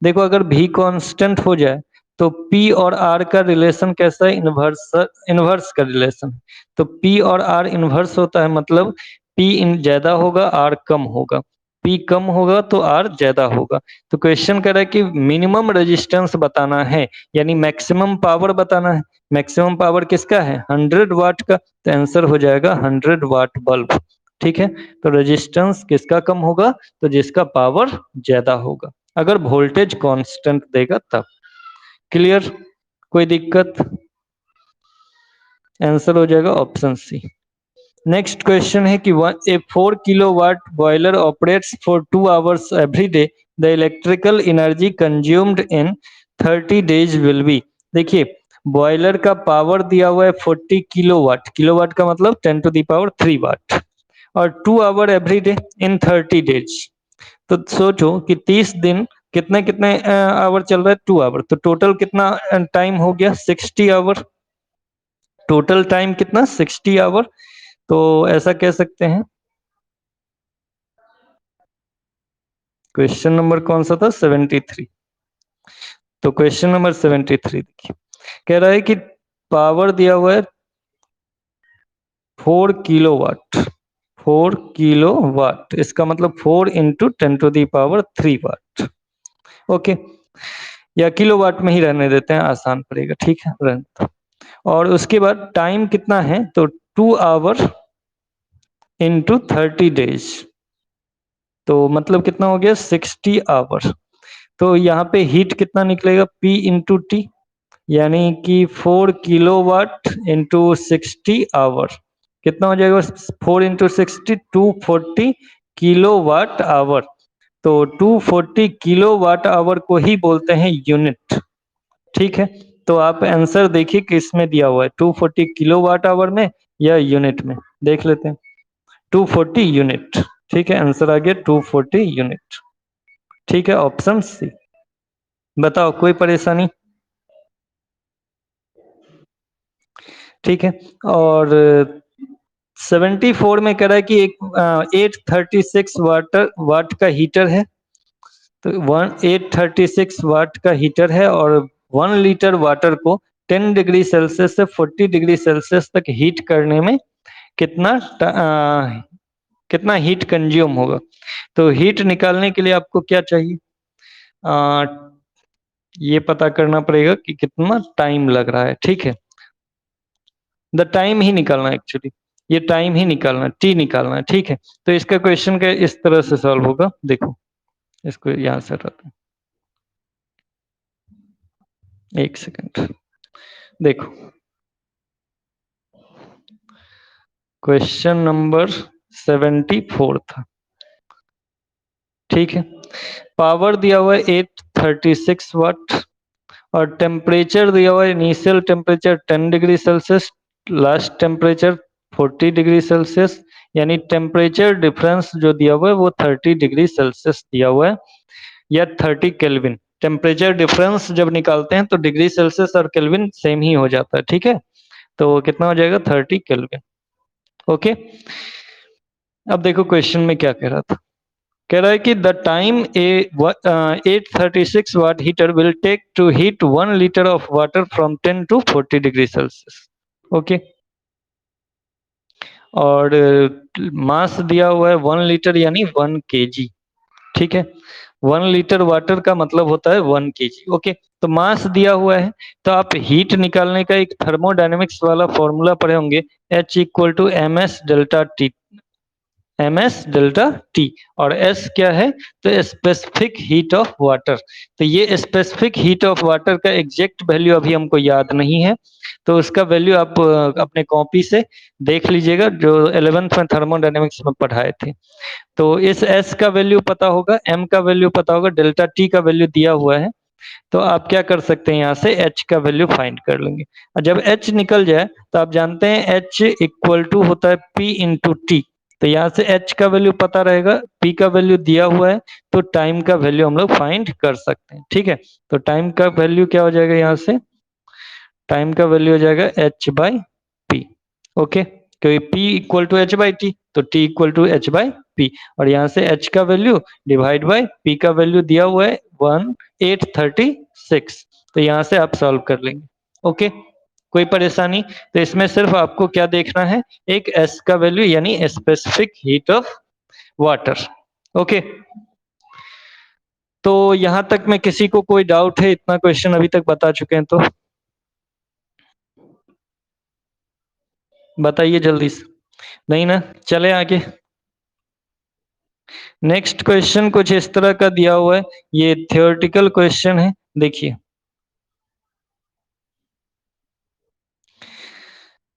देखो अगर भी कांस्टेंट हो जाए तो P और R का रिलेशन कैसा है, इनवर्स इनवर्स का रिलेशन। तो P और R इनवर्स होता है, मतलब P इन ज्यादा होगा R कम होगा, P कम होगा तो R ज्यादा होगा। तो क्वेश्चन कह रहा है कि मिनिमम रेजिस्टेंस बताना है, यानी मैक्सिमम पावर बताना है। मैक्सिमम पावर किसका है 100 वाट का, तो आंसर हो जाएगा 100 वाट बल्ब। ठीक है, तो रेजिस्टेंस किसका कम होगा, तो जिसका पावर ज्यादा होगा, अगर वोल्टेज कांस्टेंट देगा तब। क्लियर, कोई दिक्कत? आंसर हो जाएगा ऑप्शन सी। नेक्स्ट क्वेश्चन है कि ए 4 kilowatt boiler operates for 2 hours every day, the electrical energy consumed in 30 days will be. देखिए बॉयलर का पावर दिया हुआ है 40 किलोवाट, किलोवाट का मतलब 10⁻³ वाट, और 2 hour every day in 30 days. तो सोचो कि 30 दिन कितने कितने आवर चल रहा है 2 आवर, तो टोटल कितना टाइम हो गया 60 आवर। टोटल टाइम कितना 60 आवर। तो ऐसा कह सकते हैं क्वेश्चन नंबर कौन सा था? 73। तो क्वेश्चन नंबर 73 देखिए, कह रहा है कि पावर दिया हुआ है 4 किलोवाट। 4 किलोवाट, इसका मतलब 4 इंटू 10⁻³ वाट। ओके, या किलोवाट में ही रहने देते हैं, आसान पड़ेगा, ठीक है, रन। और उसके बाद टाइम कितना है? तो 2 आवर इंटू 30 डेज, तो मतलब कितना हो गया? 60 आवर। तो यहाँ पे हीट कितना निकलेगा? P इंटू टी, यानी कि 4 किलोवाट इंटू 60 आवर, कितना हो जाएगा? 4 इंटू 60, 240 किलोवाट आवर। तो 240 किलोवाट आवर को ही बोलते हैं यूनिट, ठीक है। तो आप आंसर देखिए किस में दिया हुआ है, 240 किलोवाट आवर में या यूनिट में, देख लेते हैं। 240 यूनिट, ठीक है, आंसर आ गया 240 यूनिट, ठीक है, ऑप्शन सी। बताओ, कोई परेशानी? ठीक है। और 74 में कह रहा है कि एक 836 वाट का हीटर है। तो 836 वाट का हीटर है और 1 लीटर वाटर को 10 डिग्री सेल्सियस से 40 डिग्री सेल्सियस तक हीट करने में कितना कितना हीट कंज्यूम होगा? तो हीट निकालने के लिए आपको क्या चाहिए? आ, ये पता करना पड़ेगा कि कितना टाइम लग रहा है, ठीक है। द टाइम ही निकालना है एक्चुअली, ये टाइम ही निकालना है, टी निकालना है, ठीक है। तो इसका क्वेश्चन का इस तरह से सॉल्व होगा, देखो इसको यहाँ से रखते हैं, एक सेकंड। देखो क्वेश्चन नंबर 74 था, ठीक है। पावर दिया हुआ है 836 वाट और टेम्परेचर दिया हुआ है, initial temperature 10 degree Celsius, last temperature 40 degree Celsius, यानी टेम्परेचर डिफरेंस जो दिया हुआ है वो 30 डिग्री सेल्सियस दिया हुआ है, या 30 केल्विन। टेम्परेचर डिफरेंस जब निकालते हैं तो डिग्री सेल्सियस और केल्विन सेम ही हो जाता है, ठीक है। तो कितना हो जाएगा? 30 केल्विन, ओके। अब देखो क्वेश्चन में क्या कह रहा था, कह रहा है कि the time a 836 watt heater will take to heat 1 litre of water from 10 to 40 degree celsius, okay. और मास दिया हुआ है 1 लीटर यानी 1 kg, ठीक है। 1 लीटर वाटर का मतलब होता है 1 kg, ओके। तो मास दिया हुआ है, तो आप हीट निकालने का एक थर्मोडायनेमिक्स वाला फॉर्मूला पढ़े होंगे, H equal to ms delta T, और S क्या है? तो स्पेसिफिक हीट ऑफ वाटर। तो ये स्पेसिफिक हीट ऑफ वाटर का एग्जैक्ट वैल्यू अभी हमको याद नहीं है, तो उसका वैल्यू आप अपने कॉपी से देख लीजिएगा, जो 11th में थर्मोडायनेमिक्स में पढ़ाए थे। तो इस S का वैल्यू पता होगा, M का वैल्यू पता होगा, डेल्टा टी का वैल्यू दिया हुआ है, तो आप क्या कर सकते हैं, यहाँ से H का वैल्यू फाइंड कर लेंगे। और जब H निकल जाए तो आप जानते हैं H इक्वल टू होता है P इंटू टी, तो यहाँ से H का वैल्यू पता रहेगा, P का वैल्यू दिया हुआ है, तो टाइम का वैल्यू हम लोग फाइंड कर सकते हैं, ठीक है। तो टाइम का वैल्यू क्या हो जाएगा? यहाँ से टाइम का वैल्यू हो जाएगा H/P, ओके, क्योंकि P इक्वल टू H/T, तो T इक्वल टू H/P, और यहाँ से H का वैल्यू डिवाइड बाय P का वैल्यू दिया हुआ है 836, तो यहाँ से आप सॉल्व कर लेंगे, ओके। कोई परेशानी? तो इसमें सिर्फ आपको क्या देखना है, एक S का वैल्यू यानी specific heat of water, okay. तो यहाँ तक में किसी को कोई डाउट है? इतना क्वेश्चन अभी तक बता चुके हैं, तो बताइए जल्दी से। नहीं ना? चले आगे। नेक्स्ट क्वेश्चन कुछ इस तरह का दिया हुआ है, ये थियोरेटिकल क्वेश्चन है, देखिए।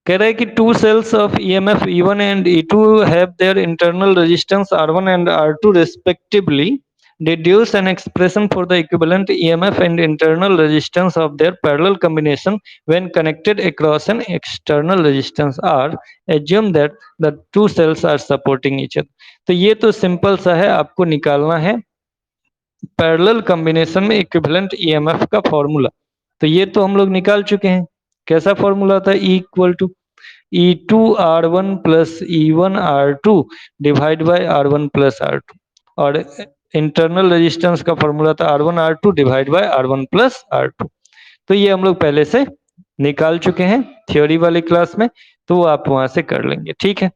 कह रहा है कि two cells of EMF E1 and E2 have their internal resistance R1 and R2 respectively. Deduce an expression for the equivalent EMF and internal resistance of their parallel combination when connected across an external resistance R. Assume that the two cells are supporting each other. तो ये तो सिंपल सा है, आपको निकालना है पैरेलल कॉम्बिनेशन में इक्विवेलेंट EMF का फॉर्मूला। तो ये तो हम लोग निकाल चुके हैं, कैसा फॉर्मूला था? E equal to E2 R1 plus E1 R2 divide by R1 plus R2, और इंटरनल रेजिस्टेंस का फॉर्मूला था R1 R2 divide by R1 plus R2। तो ये हम लोग पहले से निकाल चुके हैं थ्योरी वाली क्लास में, तो वो आप वहां से कर लेंगे, ठीक है।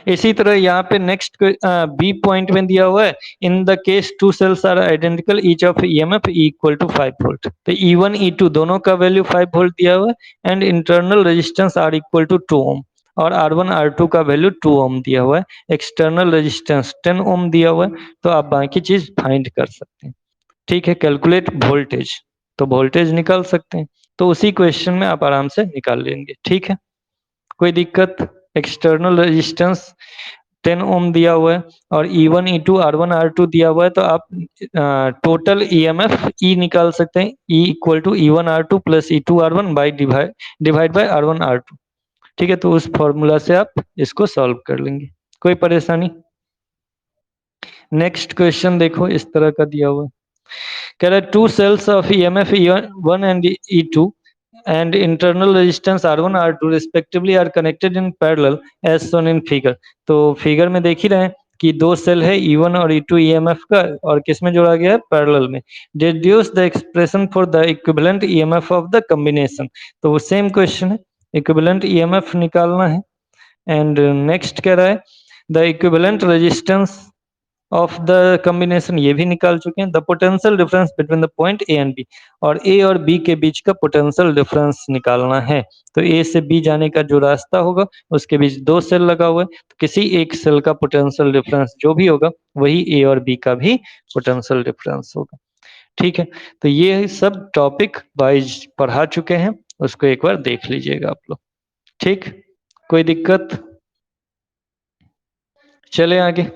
इसी तरह यहाँ पे नेक्स्ट बी पॉइंट में दिया हुआ है, in the case two cells are identical each of EMF equal to 5 volt. तो E1 E2 दोनों का वैल्यू 5 वोल्ट दिया हुआ है and internal resistance R equal to 2 ohm और R1 R2 का वैल्यू 2 ओम दिया हुआ है, एक्सटर्नल रेजिस्टेंस 10 ओम दिया हुआ है। तो आप बाकी चीज फाइंड कर सकते हैं, ठीक है। कैलकुलेट वोल्टेज, तो वोल्टेज निकाल सकते हैं, तो उसी क्वेश्चन में आप आराम से निकाल लेंगे, ठीक है। कोई दिक्कत? एक्सटर्नल रेजिस्टेंस 10 ओम दिया हुआ है और E1 E2 R1 R2 दिया हुआ है, तो आप टोटल ईएमएफ E निकाल सकते हैं, E equal to E1 R2 plus E2 R1 by divide by R1 R2, ठीक है। तो उस फॉर्मूला से आप इसको सॉल्व कर लेंगे, कोई परेशानी? नेक्स्ट क्वेश्चन देखो, इस तरह का दिया हुआ है, कह रहा है two cells of EMF E1 and E2 and internal resistance R1 R2 respectively are connected in parallel as shown in figure। तो फिगर में देख ही रहे हैं कि दो सेल है E1 और E2 EMF का, और किस में जोड़ा गया है? पैरेलल में। Deduce the expression for the equivalent EMF of the combination. तो वो सेम क्वेश्चन है, इक्विवेलेंट EMF निकालना है। एंड नेक्स्ट कह रहा है the equivalent resistance of the combination, ये भी निकाल चुके हैं। The potential difference between the point A and B, और ए और बी के बीच का पोटेंशियल डिफरेंस निकालना है। तो ए से बी जाने का जो रास्ता होगा उसके बीच दो सेल लगा हुआ है, तो किसी एक सेल का पोटेंशियल डिफरेंस जो भी होगा वही ए और बी का भी पोटेंशियल डिफरेंस होगा, ठीक है। तो ये सब टॉपिक वाइज पढ़ा चुके हैं, उसको एक बार देख लीजिएगा आप लोग, ठीक। कोई दिक्कत? चले आगे।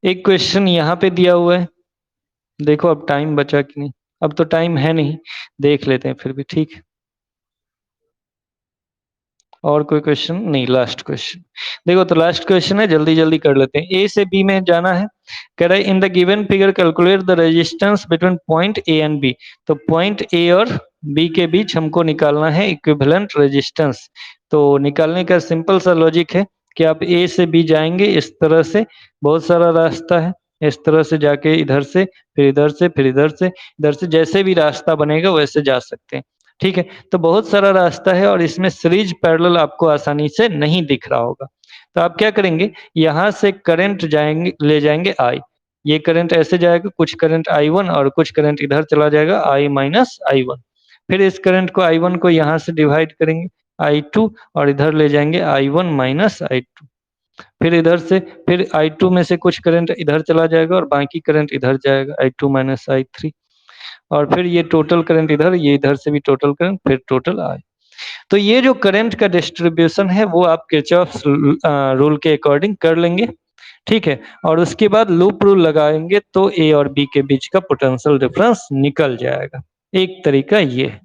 एक क्वेश्चन यहाँ पे दिया हुआ है, देखो अब टाइम बचा कि नहीं। अब तो टाइम है नहीं, देख लेते हैं फिर भी, ठीक है। और कोई क्वेश्चन नहीं, लास्ट क्वेश्चन देखो। तो लास्ट क्वेश्चन है, जल्दी जल्दी कर लेते हैं। ए से बी में जाना है, कह रहा है in the given figure calculate the resistance between point A and B. तो पॉइंट ए और बी के बीच हमको निकालना है इक्विवेलेंट रेजिस्टेंस। तो निकालने का सिंपल सा लॉजिक है कि आप ए से बी जाएंगे इस तरह से, बहुत सारा रास्ता है, इस तरह से जाके इधर से, फिर इधर से, फिर इधर से, इधर से, जैसे भी रास्ता बनेगा वैसे जा सकते हैं, ठीक है। तो बहुत सारा रास्ता है और इसमें सीरीज पैरेलल आपको आसानी से नहीं दिख रहा होगा। तो आप क्या करेंगे, यहाँ से करंट जाएंगे, ले जाएंगे आई, ये करंट ऐसे जाएगा, कुछ करंट I1 और कुछ करंट इधर चला जाएगा I माइनस I1। फिर इस करंट को I1 को यहाँ से डिवाइड करेंगे I2 और इधर ले जाएंगे I1 माइनस I2। फिर इधर से, फिर I2 में से कुछ करंट इधर चला जाएगा और बाकी करंट इधर जाएगा I2 माइनस I3, और फिर ये टोटल करंट इधर, ये इधर से भी टोटल करंट, फिर टोटल आई। तो ये जो करंट का डिस्ट्रीब्यूशन है वो आप किरचॉफ रूल के अकॉर्डिंग कर लेंगे, ठीक है। और उसके बाद लूप रूल लगाएंगे तो ए और बी के बीच का पोटेंशियल डिफरेंस निकल जाएगा। एक तरीका ये है।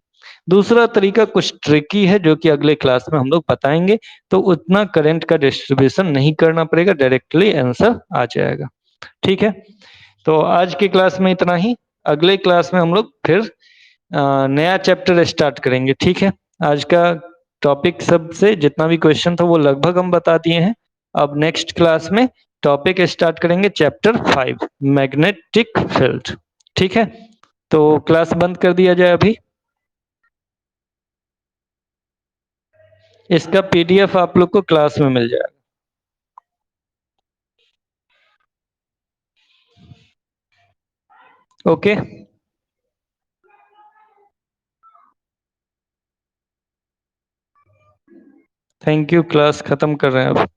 दूसरा तरीका कुछ ट्रिकी है जो कि अगले क्लास में हम लोग बताएंगे, तो उतना करंट का डिस्ट्रीब्यूशन नहीं करना पड़ेगा, डायरेक्टली आंसर आ जाएगा, ठीक है। तो आज की क्लास में इतना ही, अगले क्लास में हम लोग फिर नया चैप्टर स्टार्ट करेंगे, ठीक है। आज का टॉपिक सबसे जितना भी क्वेश्चन था वो लगभग हम बता दिए हैं। अब नेक्स्ट क्लास में टॉपिक स्टार्ट करेंगे चैप्टर 5 मैग्नेटिक फील्ड, ठीक है। तो क्लास बंद कर दिया जाए अभी। इसका PDF आप लोग को क्लास में मिल जाएगा, ओके। थैंक यू, क्लास खत्म कर रहे हैं अब।